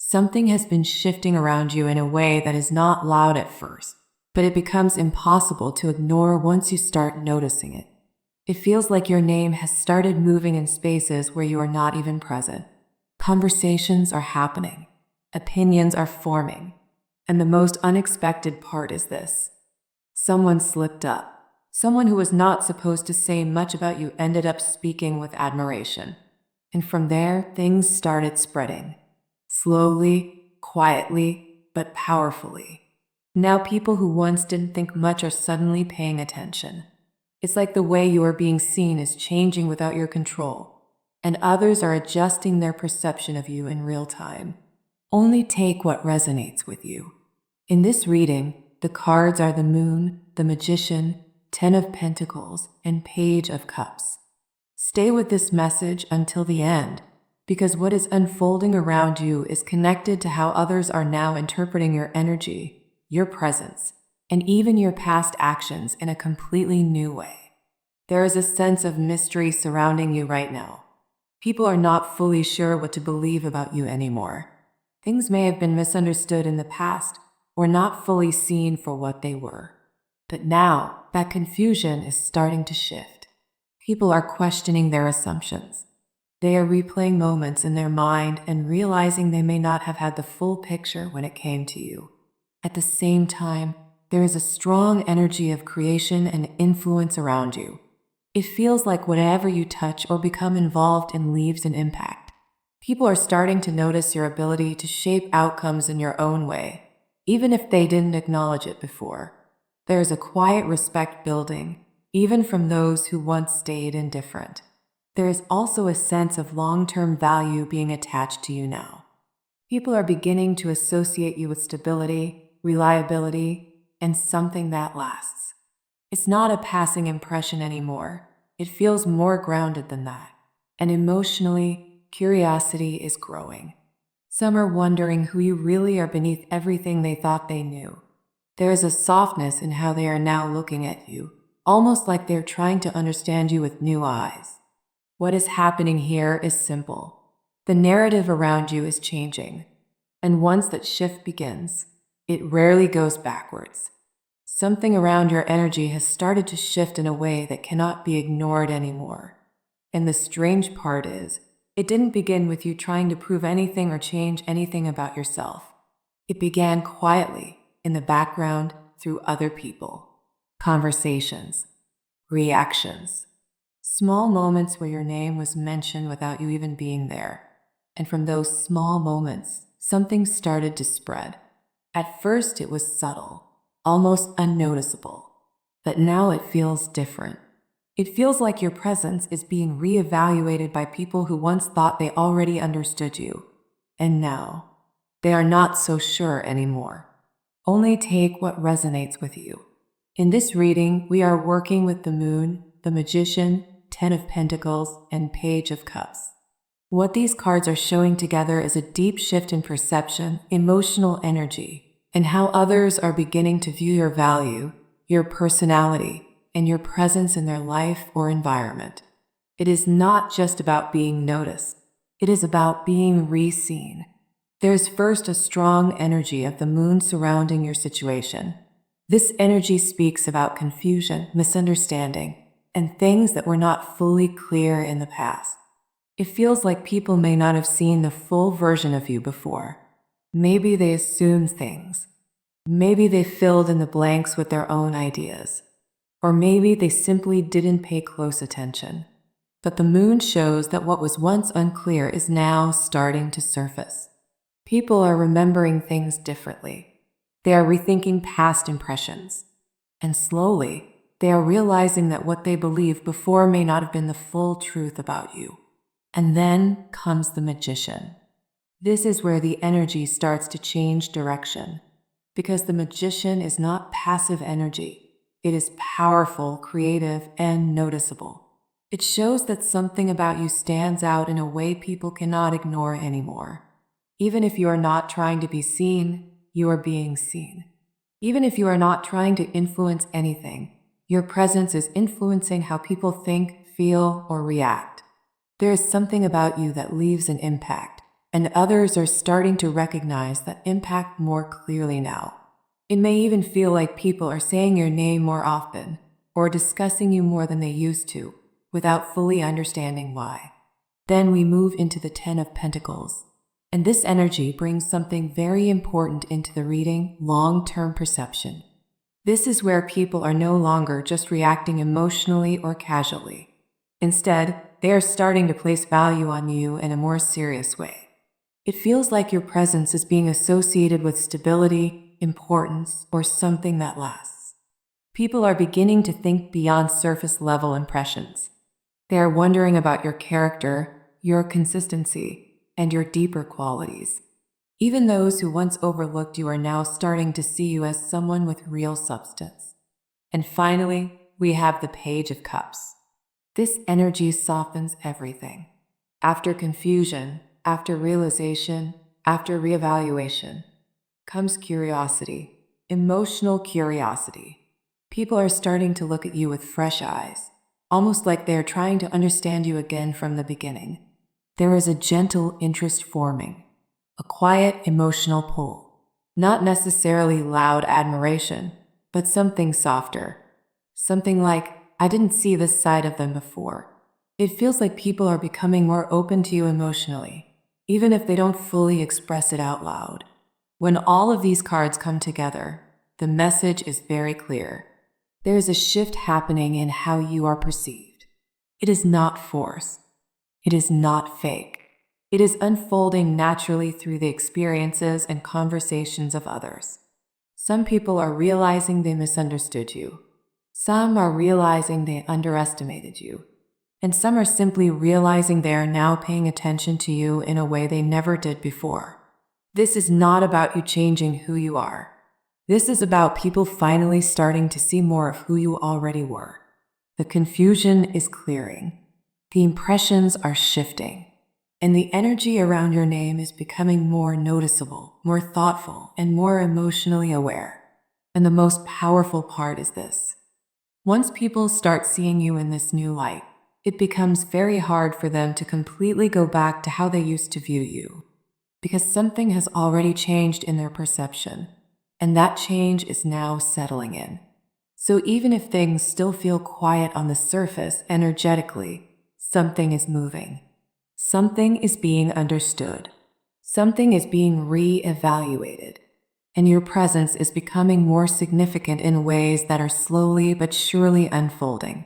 Something has been shifting around you in a way that is not loud at first, but it becomes impossible to ignore once you start noticing it. It feels like your name has started moving in spaces where you are not even present. Conversations are happening, opinions are forming, and the most unexpected part is this. Someone slipped up. Someone who was not supposed to say much about you ended up speaking with admiration. And from there, things started spreading. Slowly, quietly, but powerfully. Now people who once didn't think much are suddenly paying attention. It's like the way you are being seen is changing without your control, and others are adjusting their perception of you in real time. Only take what resonates with you. In this reading, the cards are the Moon, the Magician, Ten of Pentacles, and Page of Cups. Stay with this message until the end, because what is unfolding around you is connected to how others are now interpreting your energy, your presence, and even your past actions in a completely new way. There is a sense of mystery surrounding you right now. People are not fully sure what to believe about you anymore. Things may have been misunderstood in the past or not fully seen for what they were. But now, that confusion is starting to shift. People are questioning their assumptions. They are replaying moments in their mind and realizing they may not have had the full picture when it came to you. At the same time, there is a strong energy of creation and influence around you. It feels like whatever you touch or become involved in leaves an impact. People are starting to notice your ability to shape outcomes in your own way, even if they didn't acknowledge it before. There is a quiet respect building, even from those who once stayed indifferent. There is also a sense of long-term value being attached to you now. People are beginning to associate you with stability, reliability, and something that lasts. It's not a passing impression anymore. It feels more grounded than that. And emotionally, curiosity is growing. Some are wondering who you really are beneath everything they thought they knew. There is a softness in how they are now looking at you, almost like they're trying to understand you with new eyes. What is happening here is simple. The narrative around you is changing, and once that shift begins, it rarely goes backwards. Something around your energy has started to shift in a way that cannot be ignored anymore. And the strange part is, it didn't begin with you trying to prove anything or change anything about yourself. It began quietly, in the background, through other people. Conversations, reactions, small moments where your name was mentioned without you even being there. And from those small moments, something started to spread. At first, it was subtle, almost unnoticeable. But now it feels different. It feels like your presence is being reevaluated by people who once thought they already understood you. And now, they are not so sure anymore. Only take what resonates with you. In this reading, we are working with the Moon, the Magician, Ten of Pentacles, and Page of Cups. What these cards are showing together is a deep shift in perception, emotional energy, and how others are beginning to view your value, your personality, and your presence in their life or environment. It is not just about being noticed. It is about being re-seen. There's first a strong energy of the Moon surrounding your situation. This energy speaks about confusion, misunderstanding, and things that were not fully clear in the past. It feels like people may not have seen the full version of you before. Maybe they assumed things. Maybe they filled in the blanks with their own ideas. Or maybe they simply didn't pay close attention. But the Moon shows that what was once unclear is now starting to surface. People are remembering things differently. They are rethinking past impressions. And slowly, they are realizing that what they believed before may not have been the full truth about you. And then comes the Magician. This is where the energy starts to change direction. Because the Magician is not passive energy. It is powerful, creative, and noticeable. It shows that something about you stands out in a way people cannot ignore anymore. Even if you are not trying to be seen, you are being seen. Even if you are not trying to influence anything, your presence is influencing how people think, feel, or react. There is something about you that leaves an impact, and others are starting to recognize that impact more clearly now. It may even feel like people are saying your name more often or discussing you more than they used to, without fully understanding why. Then we move into the Ten of Pentacles, and this energy brings something very important into the reading: long-term perception. This is where people are no longer just reacting emotionally or casually. Instead, they are starting to place value on you in a more serious way. It feels like your presence is being associated with stability, importance, or something that lasts. People are beginning to think beyond surface-level impressions. They are wondering about your character, your consistency, and your deeper qualities. Even those who once overlooked you are now starting to see you as someone with real substance. And finally, we have the Page of Cups. This energy softens everything. After confusion, after realization, after reevaluation, comes curiosity, emotional curiosity. People are starting to look at you with fresh eyes, almost like they are trying to understand you again from the beginning. There is a gentle interest forming, a quiet emotional pull. Not necessarily loud admiration, but something softer. Something like, I didn't see this side of them before. It feels like people are becoming more open to you emotionally, even if they don't fully express it out loud. When all of these cards come together, the message is very clear. There is a shift happening in how you are perceived. It is not force. It is not fake. It is unfolding naturally through the experiences and conversations of others. Some people are realizing they misunderstood you. Some are realizing they underestimated you. And some are simply realizing they are now paying attention to you in a way they never did before. This is not about you changing who you are. This is about people finally starting to see more of who you already were. The confusion is clearing. The impressions are shifting. And the energy around your name is becoming more noticeable, more thoughtful, and more emotionally aware. And the most powerful part is this. Once people start seeing you in this new light, it becomes very hard for them to completely go back to how they used to view you, because something has already changed in their perception, and that change is now settling in. So even if things still feel quiet on the surface energetically, something is moving. Something is being understood. Something is being re-evaluated. And your presence is becoming more significant in ways that are slowly but surely unfolding.